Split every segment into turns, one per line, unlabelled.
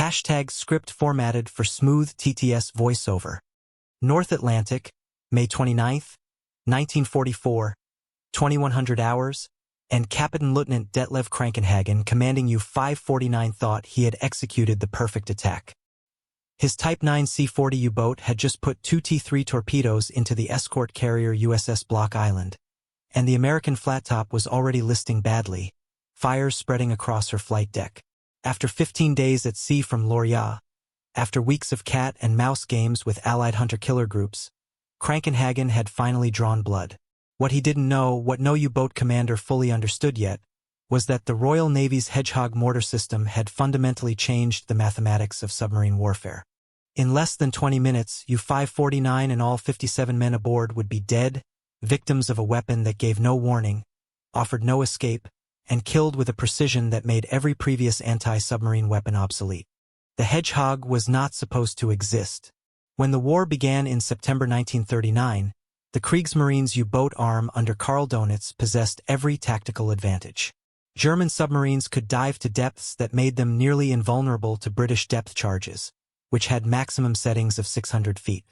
Hashtag script formatted for smooth TTS voiceover. North Atlantic, May 29, 1944, 2100 hours, and Kapitänleutnant Detlev Krankenhagen, commanding U-549, thought he had executed the perfect attack. His Type IXC U-boat had just put 2 T-3 torpedoes into the escort carrier USS Block Island, and the American flattop was already listing badly, fires spreading across her flight deck. After 15 days at sea from Lorient, after weeks of cat and mouse games with Allied hunter-killer groups, Krankenhagen had finally drawn blood. What he didn't know, what no U-boat commander fully understood yet, was that the Royal Navy's Hedgehog mortar system had fundamentally changed the mathematics of submarine warfare. In less than 20 minutes, U-549 and all 57 men aboard would be dead, victims of a weapon that gave no warning, offered no escape, and killed with a precision that made every previous anti-submarine weapon obsolete. The Hedgehog was not supposed to exist. When the war began in September 1939, the Kriegsmarine's U-boat arm under Karl Donitz possessed every tactical advantage. German submarines could dive to depths that made them nearly invulnerable to British depth charges, which had maximum settings of 600 feet.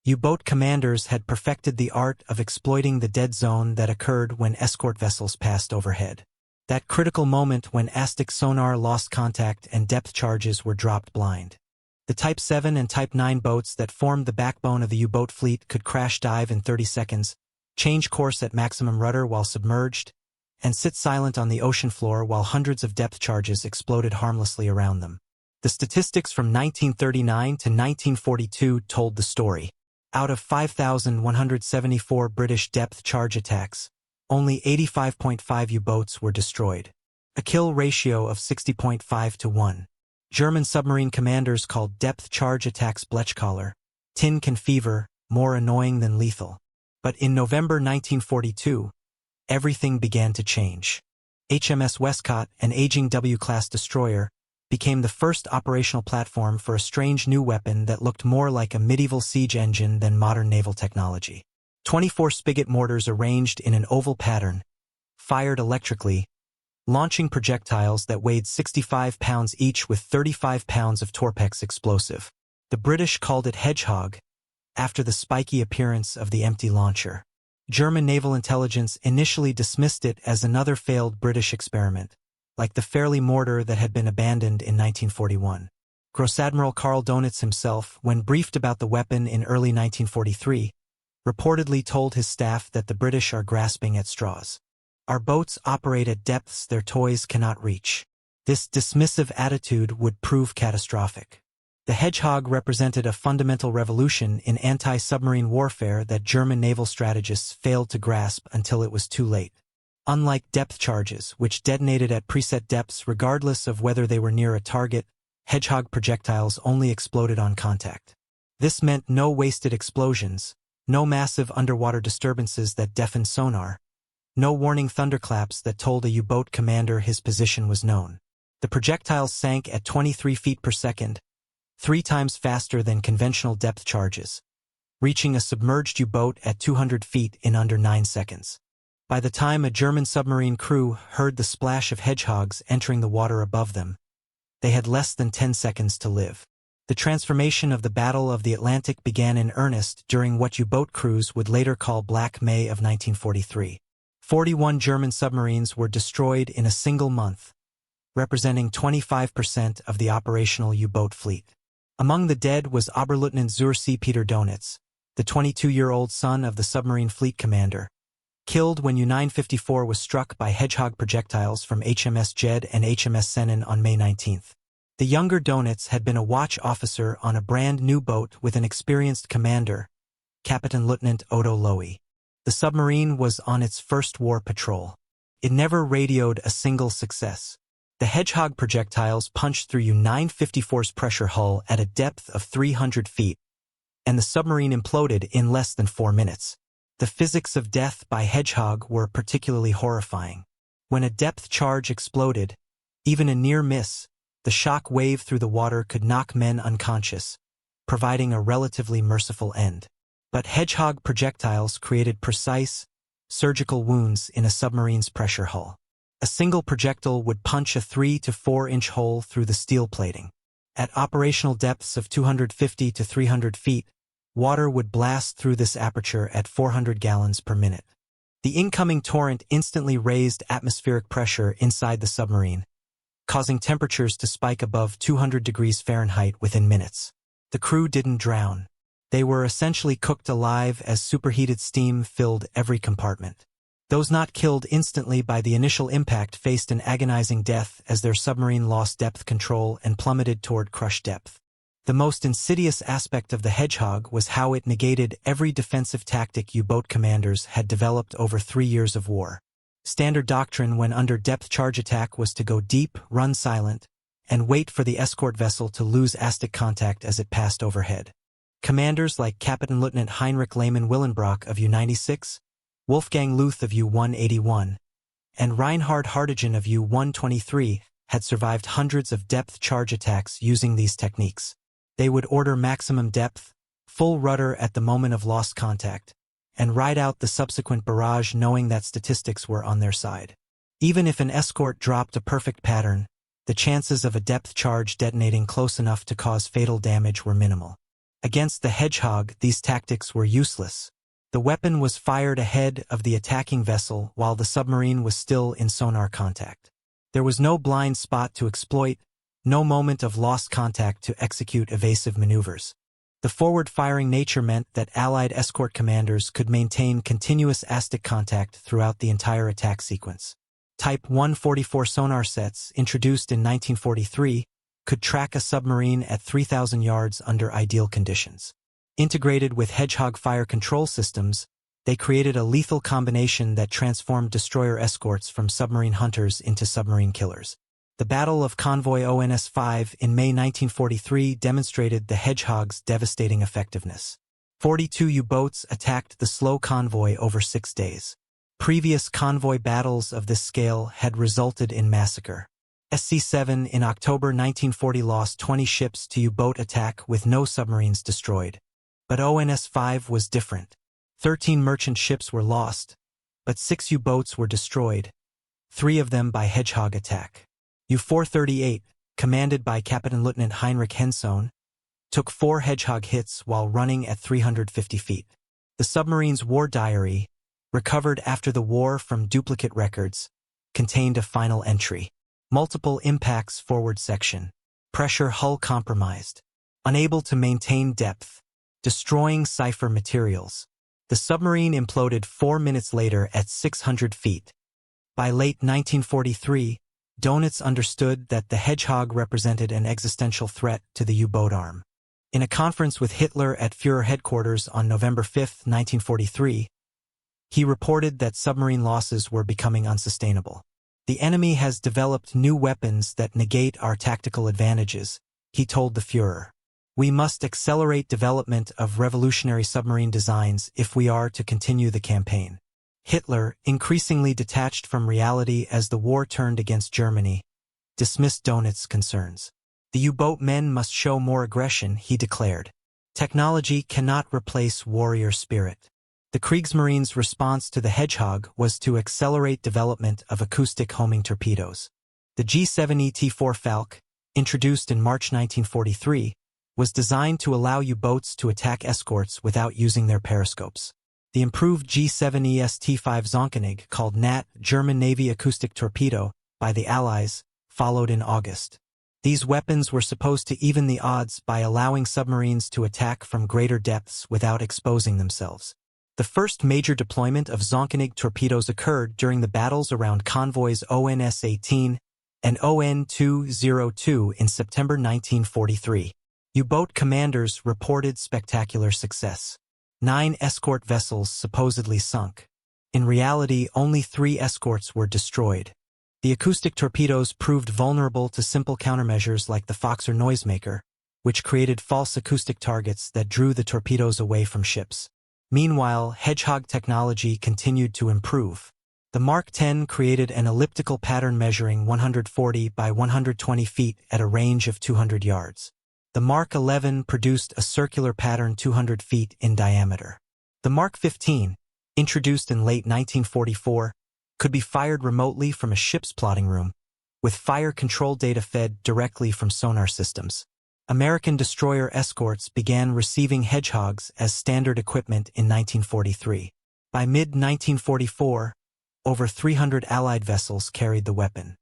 U-boat commanders had perfected the art of exploiting the dead zone that occurred when escort vessels passed overhead. That critical moment when ASTIC sonar lost contact and depth charges were dropped blind. The Type 7 and Type 9 boats that formed the backbone of the U-boat fleet could crash dive in 30 seconds, change course at maximum rudder while submerged, and sit silent on the ocean floor while hundreds of depth charges exploded harmlessly around them. The statistics from 1939 to 1942 told the story. Out of 5,174 British depth charge attacks, only 85.5 U-boats were destroyed. A kill ratio of 60.5 to 1. German submarine commanders called depth charge attacks Blechkoller, tin can fever, more annoying than lethal. But in November 1942, everything began to change. HMS Westcott, an aging W-class destroyer, became the first operational platform for a strange new weapon that looked more like a medieval siege engine than modern naval technology. 24 spigot mortars arranged in an oval pattern, fired electrically, launching projectiles that weighed 65 pounds each with 35 pounds of Torpex explosive. The British called it Hedgehog, after the spiky appearance of the empty launcher. German naval intelligence initially dismissed it as another failed British experiment, like the Fairley mortar that had been abandoned in 1941. Gross Admiral Karl Donitz himself, when briefed about the weapon in early 1943, reportedly told his staff that the British are grasping at straws. Our boats operate at depths their toys cannot reach. This dismissive attitude would prove catastrophic. The Hedgehog represented a fundamental revolution in anti-submarine warfare that German naval strategists failed to grasp until it was too late. Unlike depth charges, which detonated at preset depths regardless of whether they were near a target, Hedgehog projectiles only exploded on contact. This meant no wasted explosions, no massive underwater disturbances that deafened sonar, no warning thunderclaps that told a U-boat commander his position was known. The projectiles sank at 23 feet per second, 3 times faster than conventional depth charges, reaching a submerged U-boat at 200 feet in under 9 seconds. By the time a German submarine crew heard the splash of Hedgehogs entering the water above them, they had less than 10 seconds to live. The transformation of the Battle of the Atlantic began in earnest during what U-boat crews would later call Black May of 1943. 41 German submarines were destroyed in a single month, representing 25% of the operational U-boat fleet. Among the dead was Oberleutnant zur See Peter Donitz, the 22-year-old son of the submarine fleet commander, killed when U-954 was struck by Hedgehog projectiles from HMS Jed and HMS Sennen on May 19. The younger Donitz had been a watch officer on a brand new boat with an experienced commander, Kapitänleutnant Otto Lowy. The submarine was on its first war patrol. It never radioed a single success. The Hedgehog projectiles punched through U-954's pressure hull at a depth of 300 feet, and the submarine imploded in less than 4 minutes. The physics of death by Hedgehog were particularly horrifying. When a depth charge exploded, even a near miss, the shock wave through the water could knock men unconscious, providing a relatively merciful end. But Hedgehog projectiles created precise, surgical wounds in a submarine's pressure hull. A single projectile would punch a 3 to 4 inch hole through the steel plating. At operational depths of 250 to 300 feet, water would blast through this aperture at 400 gallons per minute. The incoming torrent instantly raised atmospheric pressure inside the submarine, causing temperatures to spike above 200 degrees Fahrenheit within minutes. The crew didn't drown. They were essentially cooked alive as superheated steam filled every compartment. Those not killed instantly by the initial impact faced an agonizing death as their submarine lost depth control and plummeted toward crush depth. The most insidious aspect of the Hedgehog was how it negated every defensive tactic U-boat commanders had developed over 3 years of war. Standard doctrine when under depth charge attack was to go deep, run silent, and wait for the escort vessel to lose ASTIC contact as it passed overhead. Commanders like Kapitänleutnant Heinrich Lehmann Willenbrock of U-96, Wolfgang Luth of U-181, and Reinhard Hartigen of U-123 had survived hundreds of depth charge attacks using these techniques. They would order maximum depth, full rudder at the moment of lost contact, and ride out the subsequent barrage knowing that statistics were on their side. Even if an escort dropped a perfect pattern, the chances of a depth charge detonating close enough to cause fatal damage were minimal. Against the Hedgehog, these tactics were useless. The weapon was fired ahead of the attacking vessel while the submarine was still in sonar contact. There was no blind spot to exploit, no moment of lost contact to execute evasive maneuvers. The forward-firing nature meant that Allied escort commanders could maintain continuous ASTIC contact throughout the entire attack sequence. Type 144 sonar sets, introduced in 1943, could track a submarine at 3,000 yards under ideal conditions. Integrated with Hedgehog fire control systems, they created a lethal combination that transformed destroyer escorts from submarine hunters into submarine killers. The Battle of Convoy ONS-5 in May 1943 demonstrated the Hedgehog's devastating effectiveness. 42 U-boats attacked the slow convoy over 6 days. Previous convoy battles of this scale had resulted in massacre. SC-7 in October 1940 lost 20 ships to U-boat attack with no submarines destroyed. But ONS-5 was different. 13 merchant ships were lost, but 6 U-boats were destroyed, 3 of them by Hedgehog attack. U-438, commanded by Kapitänleutnant Heinrich Hensohn, took 4 Hedgehog hits while running at 350 feet. The submarine's war diary, recovered after the war from duplicate records, contained a final entry. Multiple impacts forward section. Pressure hull compromised. Unable to maintain depth. Destroying cipher materials. The submarine imploded 4 minutes later at 600 feet. By late 1943, Donitz understood that the Hedgehog represented an existential threat to the U-boat arm. In a conference with Hitler at Führer headquarters on November 5, 1943, he reported that submarine losses were becoming unsustainable. The enemy has developed new weapons that negate our tactical advantages, he told the Führer. We must accelerate development of revolutionary submarine designs if we are to continue the campaign. Hitler, increasingly detached from reality as the war turned against Germany, dismissed Donitz's concerns. The U-boat men must show more aggression, he declared. Technology cannot replace warrior spirit. The Kriegsmarine's response to the Hedgehog was to accelerate development of acoustic homing torpedoes. The G7 ET-4 Falk, introduced in March 1943, was designed to allow U-boats to attack escorts without using their periscopes. The improved G7 EST-5 Zonkenig, called NAT, German Navy acoustic torpedo, by the Allies, followed in August. These weapons were supposed to even the odds by allowing submarines to attack from greater depths without exposing themselves. The first major deployment of Zonkenig torpedoes occurred during the battles around convoys ONS-18 and ON-202 in September 1943. U-boat commanders reported spectacular success. 9 escort vessels supposedly sunk. In reality, only 3 escorts were destroyed. The acoustic torpedoes proved vulnerable to simple countermeasures like the Foxer noisemaker, which created false acoustic targets that drew the torpedoes away from ships. Meanwhile, Hedgehog technology continued to improve. The Mark 10 created an elliptical pattern measuring 140 by 120 feet at a range of 200 yards. The Mark 11 produced a circular pattern 200 feet in diameter. The Mark 15, introduced in late 1944, could be fired remotely from a ship's plotting room, with fire control data fed directly from sonar systems. American destroyer escorts began receiving Hedgehogs as standard equipment in 1943. By mid-1944, over 300 Allied vessels carried the weapon.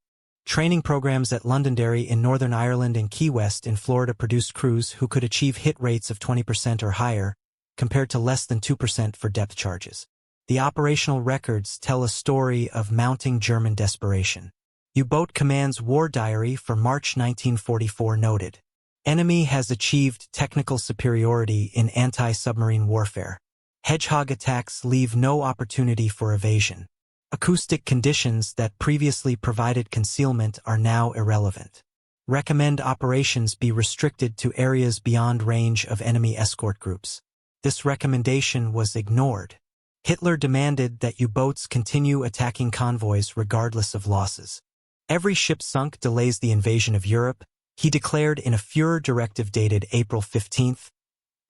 Training programs at Londonderry in Northern Ireland and Key West in Florida produced crews who could achieve hit rates of 20% or higher, compared to less than 2% for depth charges. The operational records tell a story of mounting German desperation. U-Boat Command's War Diary for March 1944 noted, "Enemy has achieved technical superiority in anti-submarine warfare. Hedgehog attacks leave no opportunity for evasion. Acoustic conditions that previously provided concealment are now irrelevant. Recommend operations be restricted to areas beyond range of enemy escort groups." This recommendation was ignored. Hitler demanded that U-boats continue attacking convoys regardless of losses. "Every ship sunk delays the invasion of Europe," he declared in a Führer directive dated April 15,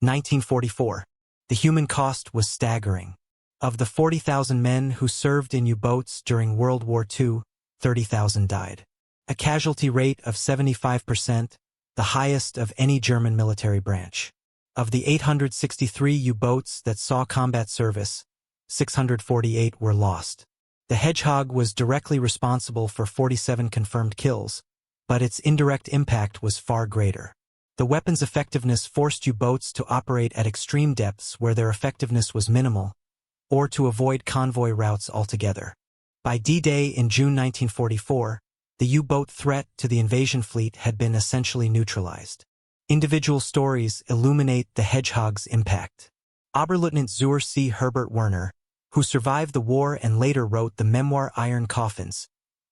1944. The human cost was staggering. Of the 40,000 men who served in U-boats during World War II, 30,000 died. A casualty rate of 75%, the highest of any German military branch. Of the 863 U-boats that saw combat service, 648 were lost. The Hedgehog was directly responsible for 47 confirmed kills, but its indirect impact was far greater. The weapon's effectiveness forced U-boats to operate at extreme depths where their effectiveness was minimal, or to avoid convoy routes altogether. By D-Day in June 1944, the U-boat threat to the invasion fleet had been essentially neutralized. Individual stories illuminate the Hedgehog's impact. Oberleutnant zur See Herbert Werner, who survived the war and later wrote the memoir Iron Coffins,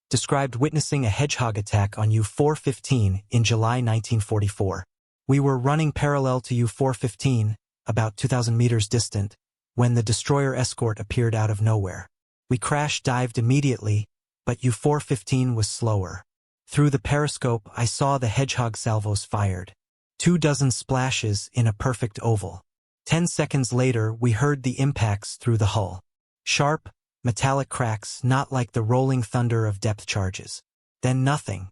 described witnessing a Hedgehog attack on U-415 in July 1944. "We were running parallel to U-415, about 2,000 meters distant, when the destroyer escort appeared out of nowhere. We crash-dived immediately, but U-415 was slower. Through the periscope I saw the Hedgehog salvos fired. 24 splashes in a perfect oval. 10 seconds later we heard the impacts through the hull. Sharp, metallic cracks not like the rolling thunder of depth charges. Then nothing.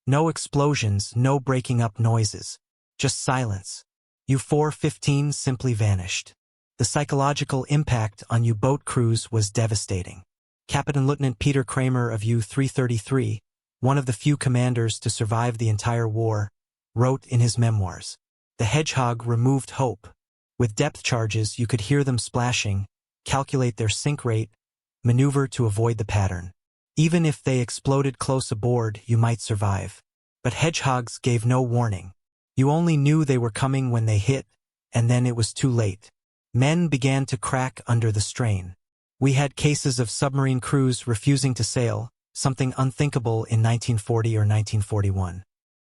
No explosions, no breaking up noises. Just silence. U-415 simply vanished. The psychological impact on U-boat crews was devastating. Kapitänleutnant Peter Kramer of U-333, one of the few commanders to survive the entire war, wrote in his memoirs, "The Hedgehog removed hope. With depth charges you could hear them splashing, calculate their sink rate, maneuver to avoid the pattern. Even if they exploded close aboard, you might survive. But Hedgehogs gave no warning. You only knew they were coming when they hit, and then it was too late. Men began to crack under the strain. We had cases of submarine crews refusing to sail, something unthinkable in 1940 or 1941.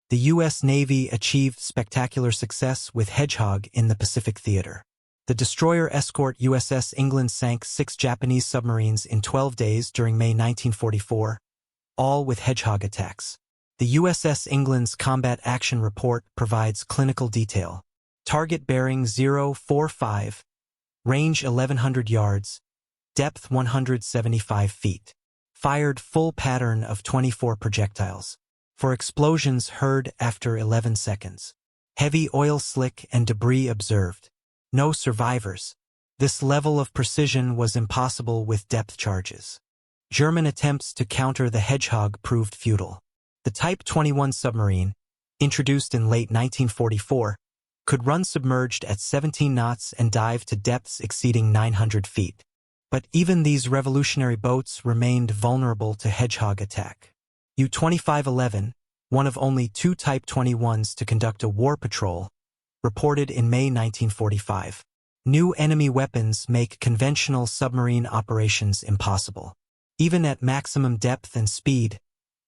The U.S. Navy achieved spectacular success with Hedgehog in the Pacific Theater. The destroyer escort USS England sank 6 Japanese submarines in 12 days during May 1944, all with Hedgehog attacks. The USS England's Combat Action Report provides clinical detail. Target bearing 045, range 1,100 yards, depth 175 feet. Fired full pattern of 24 projectiles. For explosions heard after 11 seconds. Heavy oil slick and debris observed. No survivors. This level of precision was impossible with depth charges. German attempts to counter the Hedgehog proved futile. The Type 21 submarine, introduced in late 1944, could run submerged at 17 knots and dive to depths exceeding 900 feet. But even these revolutionary boats remained vulnerable to Hedgehog attack. U-2511, one of only 2 Type 21s to conduct a war patrol, reported in May 1945. New enemy weapons make conventional submarine operations impossible. Even at maximum depth and speed,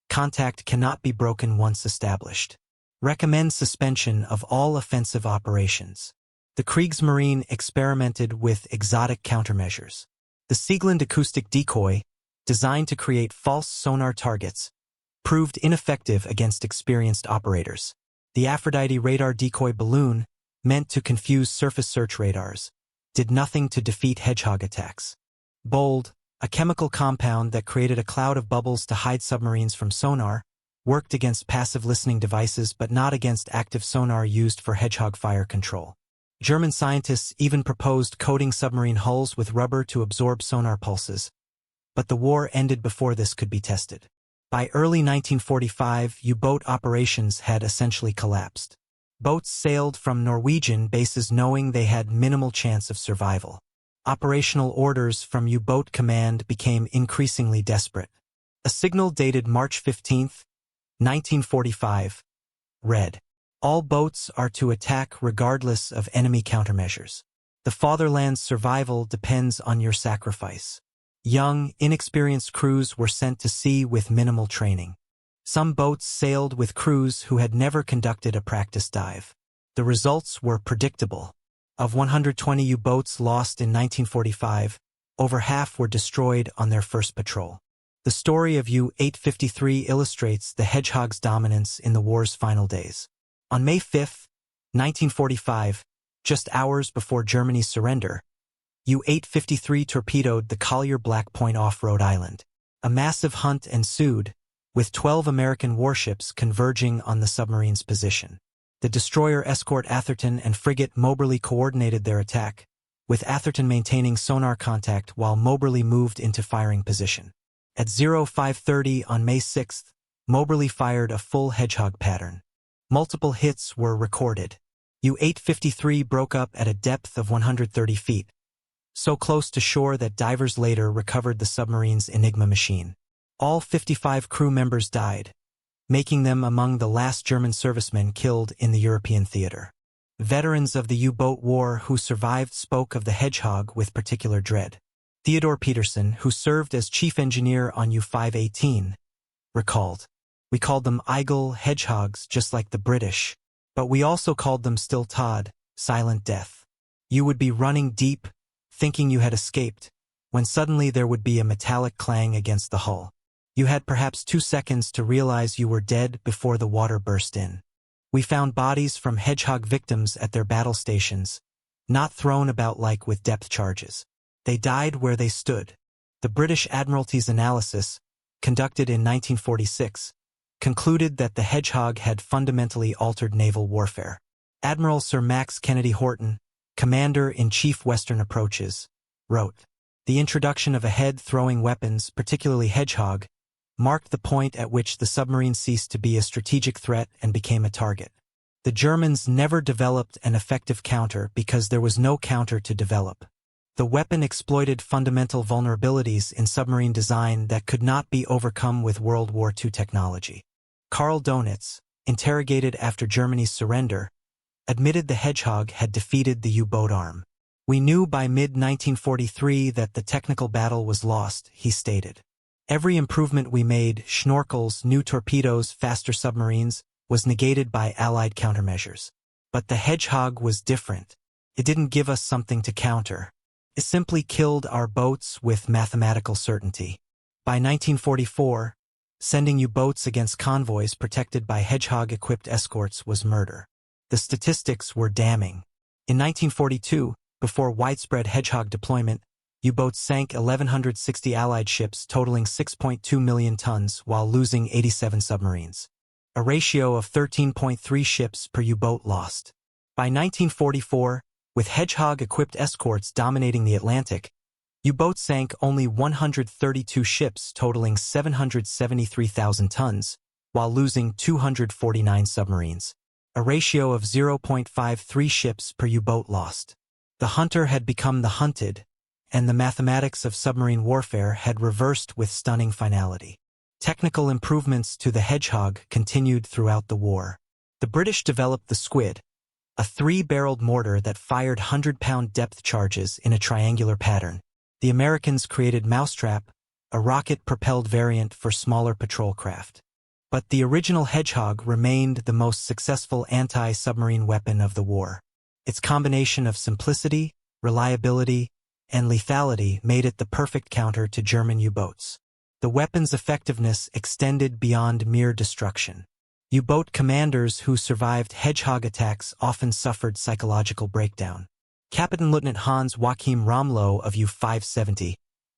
contact cannot be broken once established. Recommend suspension of all offensive operations. The Kriegsmarine experimented with exotic countermeasures. The Siegland acoustic decoy, designed to create false sonar targets, proved ineffective against experienced operators. The Aphrodite radar decoy balloon, meant to confuse surface search radars, did nothing to defeat Hedgehog attacks. Bold, a chemical compound that created a cloud of bubbles to hide submarines from sonar, worked against passive listening devices but not against active sonar used for Hedgehog fire control. German scientists even proposed coating submarine hulls with rubber to absorb sonar pulses, but the war ended before this could be tested. By early 1945, U-boat operations had essentially collapsed. Boats sailed from Norwegian bases knowing they had minimal chance of survival. Operational orders from U-boat command became increasingly desperate. A signal dated March 15, 1945, read, "All boats are to attack regardless of enemy countermeasures. The fatherland's survival depends on your sacrifice." Young, inexperienced crews were sent to sea with minimal training. Some boats sailed with crews who had never conducted a practice dive. The results were predictable. Of 120 U-boats lost in 1945, over half were destroyed on their first patrol. The story of U-853 illustrates the Hedgehog's dominance in the war's final days. On May 5, 1945, just hours before Germany's surrender, U-853 torpedoed the collier Black Point off Rhode Island. A massive hunt ensued, with 12 American warships converging on the submarine's position. The destroyer escort Atherton and frigate Moberly coordinated their attack, with Atherton maintaining sonar contact while Moberly moved into firing position. At 05:30 on May 6, Moberly fired a full Hedgehog pattern. Multiple hits were recorded. U-853 broke up at a depth of 130 feet, so close to shore that divers later recovered the submarine's Enigma machine. All 55 crew members died, making them among the last German servicemen killed in the European theater. Veterans of the U-boat war who survived spoke of the Hedgehog with particular dread. Theodore Peterson, who served as chief engineer on U-518, recalled, "We called them Eagle Hedgehogs just like the British, but we also called them Still Todd, Silent Death. You would be running deep, thinking you had escaped, when suddenly there would be a metallic clang against the hull. You had perhaps 2 seconds to realize you were dead before the water burst in. We found bodies from Hedgehog victims at their battle stations, not thrown about like with depth charges. They died where they stood." The British Admiralty's analysis, conducted in 1946, concluded that the Hedgehog had fundamentally altered naval warfare. Admiral Sir Max Kennedy Horton, Commander-in-Chief Western Approaches, wrote, "The introduction of a head-throwing weapons, particularly Hedgehog, marked the point at which the submarine ceased to be a strategic threat and became a target. The Germans never developed an effective counter because there was no counter to develop. The weapon exploited fundamental vulnerabilities in submarine design that could not be overcome with World War II technology." Karl Donitz, interrogated after Germany's surrender, admitted the Hedgehog had defeated the U-boat arm. "We knew by mid-1943 that the technical battle was lost," he stated. "Every improvement we made, schnorkels, new torpedoes, faster submarines, was negated by Allied countermeasures. But the Hedgehog was different. It didn't give us something to counter. It simply killed our boats with mathematical certainty." By 1944, sending U-boats against convoys protected by Hedgehog-equipped escorts was murder. The statistics were damning. In 1942, before widespread Hedgehog deployment, U-boats sank 1,160 Allied ships totaling 6.2 million tons while losing 87 submarines. A ratio of 13.3 ships per U-boat lost. By 1944, with Hedgehog-equipped escorts dominating the Atlantic, U-boats sank only 132 ships totaling 773,000 tons, while losing 249 submarines. A ratio of 0.53 ships per U-boat lost. The hunter had become the hunted, and the mathematics of submarine warfare had reversed with stunning finality. Technical improvements to the Hedgehog continued throughout the war. The British developed the Squid, a 3-barreled mortar that fired 100-pound depth charges in a triangular pattern. The Americans created Mousetrap, a rocket-propelled variant for smaller patrol craft. But the original Hedgehog remained the most successful anti-submarine weapon of the war. Its combination of simplicity, reliability, and lethality made it the perfect counter to German U-boats. The weapon's effectiveness extended beyond mere destruction. U-boat commanders who survived Hedgehog attacks often suffered psychological breakdown. Kapitänleutnant Hans Joachim Romlow of U-570,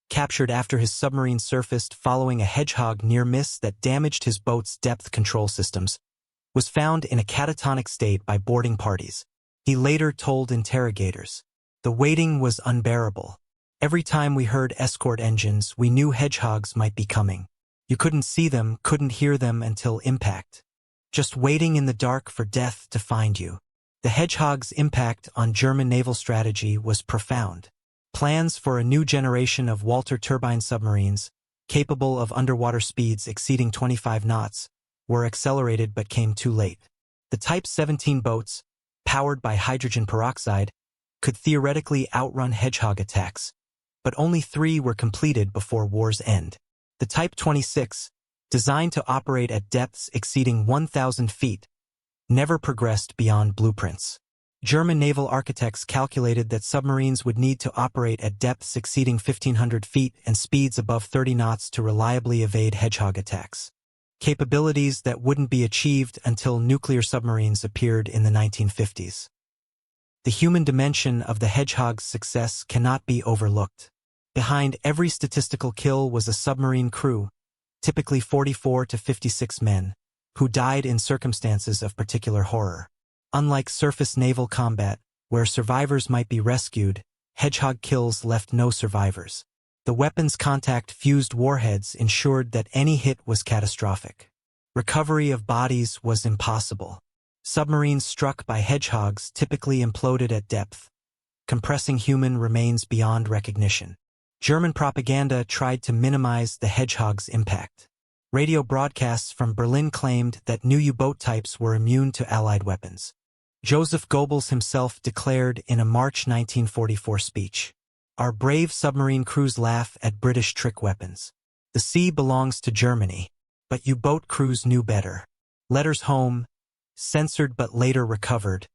captured after his submarine surfaced following a Hedgehog near-miss that damaged his boat's depth control systems, was found in a catatonic state by boarding parties. He later told interrogators, "The waiting was unbearable. Every time we heard escort engines, we knew Hedgehogs might be coming. You couldn't see them, couldn't hear them until impact. Just waiting in the dark for death to find you." The Hedgehog's impact on German naval strategy was profound. Plans for a new generation of Walter turbine submarines, capable of underwater speeds exceeding 25 knots, were accelerated but came too late. The Type 17 boats, powered by hydrogen peroxide, could theoretically outrun Hedgehog attacks, but only 3 were completed before war's end. The Type 26, designed to operate at depths exceeding 1,000 feet, never progressed beyond blueprints. German naval architects calculated that submarines would need to operate at depths exceeding 1,500 feet and speeds above 30 knots to reliably evade Hedgehog attacks. Capabilities that wouldn't be achieved until nuclear submarines appeared in the 1950s. The human dimension of the Hedgehog's success cannot be overlooked. Behind every statistical kill was a submarine crew, typically 44 to 56 men, who died in circumstances of particular horror. Unlike surface naval combat, where survivors might be rescued, Hedgehog kills left no survivors. The weapons contact-fused warheads ensured that any hit was catastrophic. Recovery of bodies was impossible. Submarines struck by Hedgehogs typically imploded at depth, compressing human remains beyond recognition. German propaganda tried to minimize the Hedgehog's impact. Radio broadcasts from Berlin claimed that new U-boat types were immune to Allied weapons. Joseph Goebbels himself declared in a March 1944 speech, "Our brave submarine crews laugh at British trick weapons. The sea belongs to Germany, but U-boat crews knew better." Letters home, censored but later recovered,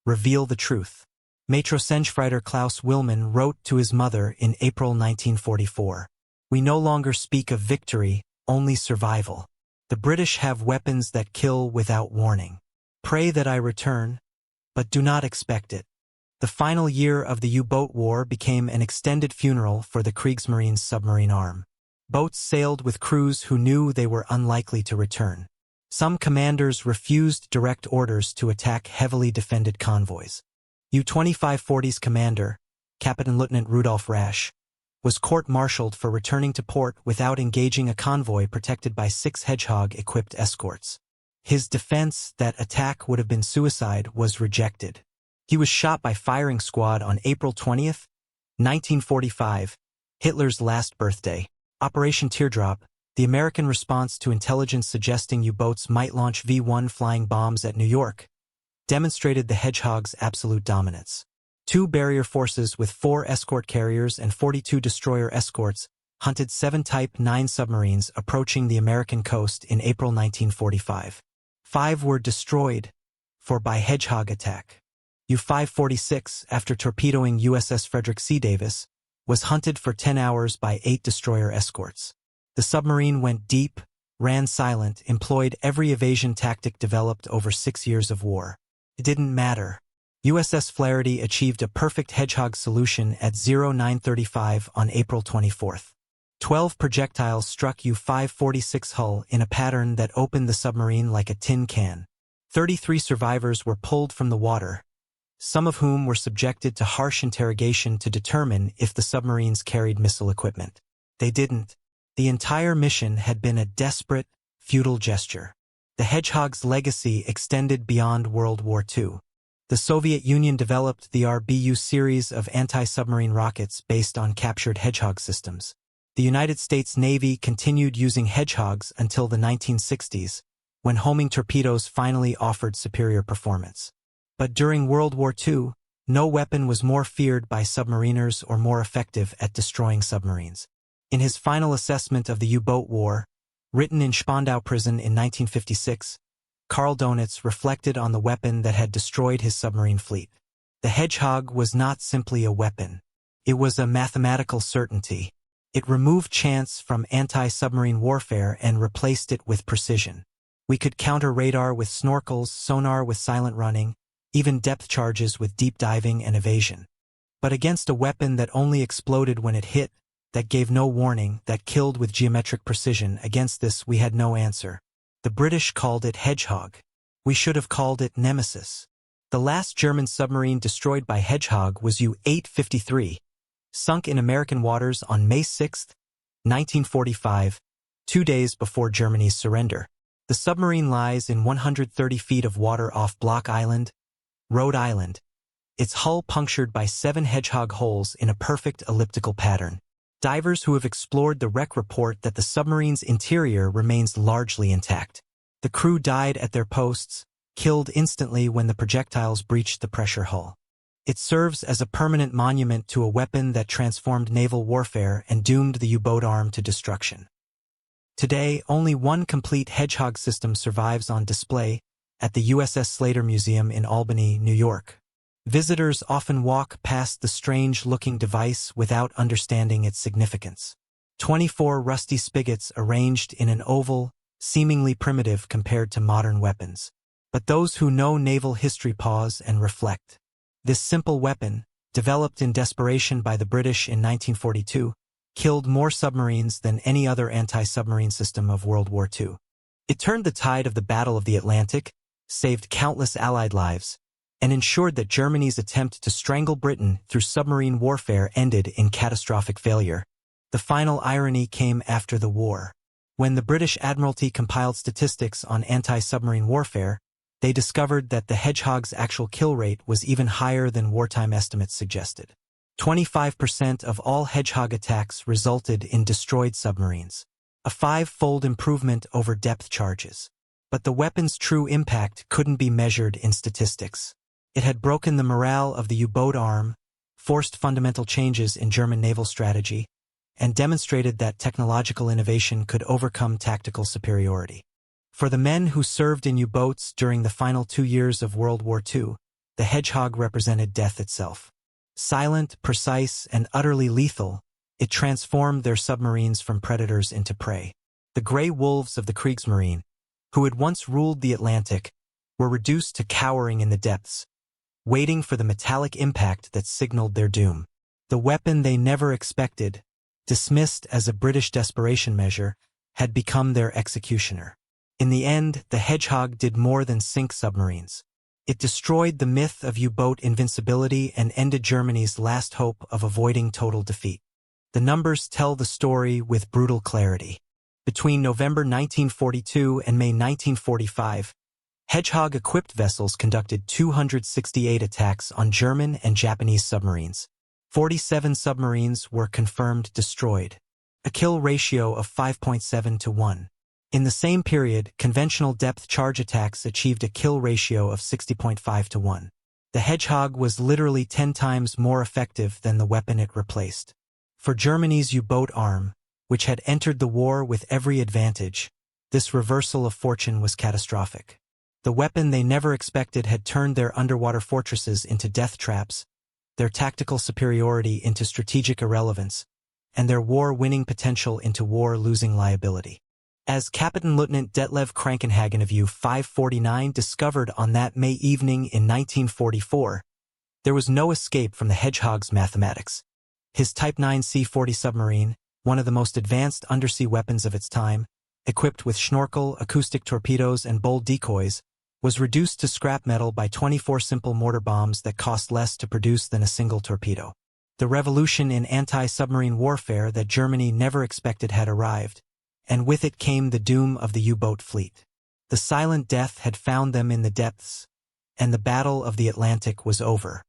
reveal the truth. Matrosenschreiter Klaus Willmann wrote to his mother in April 1944, "We no longer speak of victory, only survival. The British have weapons that kill without warning. Pray that I return, but do not expect it." The final year of the U-boat war became an extended funeral for the Kriegsmarine's submarine arm. Boats sailed with crews who knew they were unlikely to return. Some commanders refused direct orders to attack heavily defended convoys. U-2540's commander, Kapitänleutnant Rudolf Rasch, was court-martialed for returning to port without engaging a convoy protected by 6 Hedgehog-equipped escorts. His defense that attack would have been suicide was rejected. He was shot by firing squad on April 20, 1945, Hitler's last birthday. Operation Teardrop, the American response to intelligence suggesting U-boats might launch V-1 flying bombs at New York, demonstrated the Hedgehog's absolute dominance. 2 barrier forces with 4 escort carriers and 42 destroyer escorts hunted 7 Type 9 submarines approaching the American coast in April 1945. 5 were destroyed by Hedgehog attack. U-546, after torpedoing USS Frederick C. Davis, was hunted for 10 hours by 8 destroyer escorts. The submarine went deep, ran silent, employed every evasion tactic developed over 6 years of war. It didn't matter. USS Flaherty achieved a perfect Hedgehog solution at 0935 on April 24. 12 projectiles struck U-546 hull in a pattern that opened the submarine like a tin can. 33 survivors were pulled from the water, some of whom were subjected to harsh interrogation to determine if the submarines carried missile equipment. They didn't. The entire mission had been a desperate, futile gesture. The Hedgehog's legacy extended beyond World War II. The Soviet Union developed the RBU series of anti-submarine rockets based on captured Hedgehog systems. The United States Navy continued using Hedgehogs until the 1960s, when homing torpedoes finally offered superior performance. But during World War II, no weapon was more feared by submariners or more effective at destroying submarines. In his final assessment of the U-boat war, written in Spandau prison in 1956, Karl Donitz reflected on the weapon that had destroyed his submarine fleet. The Hedgehog was not simply a weapon. It was a mathematical certainty. It removed chance from anti-submarine warfare and replaced it with precision. We could counter radar with snorkels, sonar with silent running, even depth charges with deep diving and evasion. But against a weapon that only exploded when it hit, that gave no warning, that killed with geometric precision. Against this we had no answer. The British called it Hedgehog. We should have called it Nemesis. The last German submarine destroyed by Hedgehog was U-853, sunk in American waters on May 6, 1945, 2 days before Germany's surrender. The submarine lies in 130 feet of water off Block Island, Rhode Island, its hull punctured by 7 Hedgehog holes in a perfect elliptical pattern. Divers who have explored the wreck report that the submarine's interior remains largely intact. The crew died at their posts, killed instantly when the projectiles breached the pressure hull. It serves as a permanent monument to a weapon that transformed naval warfare and doomed the U-boat arm to destruction. Today, only one complete Hedgehog system survives on display at the USS Slater Museum in Albany, New York. Visitors often walk past the strange-looking device without understanding its significance. 24 rusty spigots arranged in an oval, seemingly primitive compared to modern weapons. But those who know naval history pause and reflect. This simple weapon, developed in desperation by the British in 1942, killed more submarines than any other anti-submarine system of World War II. It turned the tide of the Battle of the Atlantic, saved countless Allied lives, and ensured that Germany's attempt to strangle Britain through submarine warfare ended in catastrophic failure. The final irony came after the war. When the British Admiralty compiled statistics on anti-submarine warfare, they discovered that the Hedgehog's actual kill rate was even higher than wartime estimates suggested. 25% of all Hedgehog attacks resulted in destroyed submarines, a 5-fold improvement over depth charges. But the weapon's true impact couldn't be measured in statistics. It had broken the morale of the U-boat arm, forced fundamental changes in German naval strategy, and demonstrated that technological innovation could overcome tactical superiority. For the men who served in U-boats during the final 2 years of World War II, the Hedgehog represented death itself. Silent, precise, and utterly lethal, it transformed their submarines from predators into prey. The gray wolves of the Kriegsmarine, who had once ruled the Atlantic, were reduced to cowering in the depths, waiting for the metallic impact that signaled their doom. The weapon they never expected, dismissed as a British desperation measure, had become their executioner. In the end, the Hedgehog did more than sink submarines. It destroyed the myth of U-boat invincibility and ended Germany's last hope of avoiding total defeat. The numbers tell the story with brutal clarity. Between November 1942 and May 1945, Hedgehog-equipped vessels conducted 268 attacks on German and Japanese submarines. 47 submarines were confirmed destroyed, a kill ratio of 5.7 to 1. In the same period, conventional depth charge attacks achieved a kill ratio of 60.5 to 1. The Hedgehog was literally 10 times more effective than the weapon it replaced. For Germany's U-boat arm, which had entered the war with every advantage, this reversal of fortune was catastrophic. The weapon they never expected had turned their underwater fortresses into death traps, their tactical superiority into strategic irrelevance, and their war-winning potential into war-losing liability. As Kapitänleutnant Detlev Krankenhagen of U-549 discovered on that May evening in 1944, there was no escape from the Hedgehog's mathematics. His Type IXC submarine, one of the most advanced undersea weapons of its time, equipped with snorkel, acoustic torpedoes, and bold decoys, was reduced to scrap metal by 24 simple mortar bombs that cost less to produce than a single torpedo. The revolution in anti-submarine warfare that Germany never expected had arrived, and with it came the doom of the U-boat fleet. The silent death had found them in the depths, and the Battle of the Atlantic was over.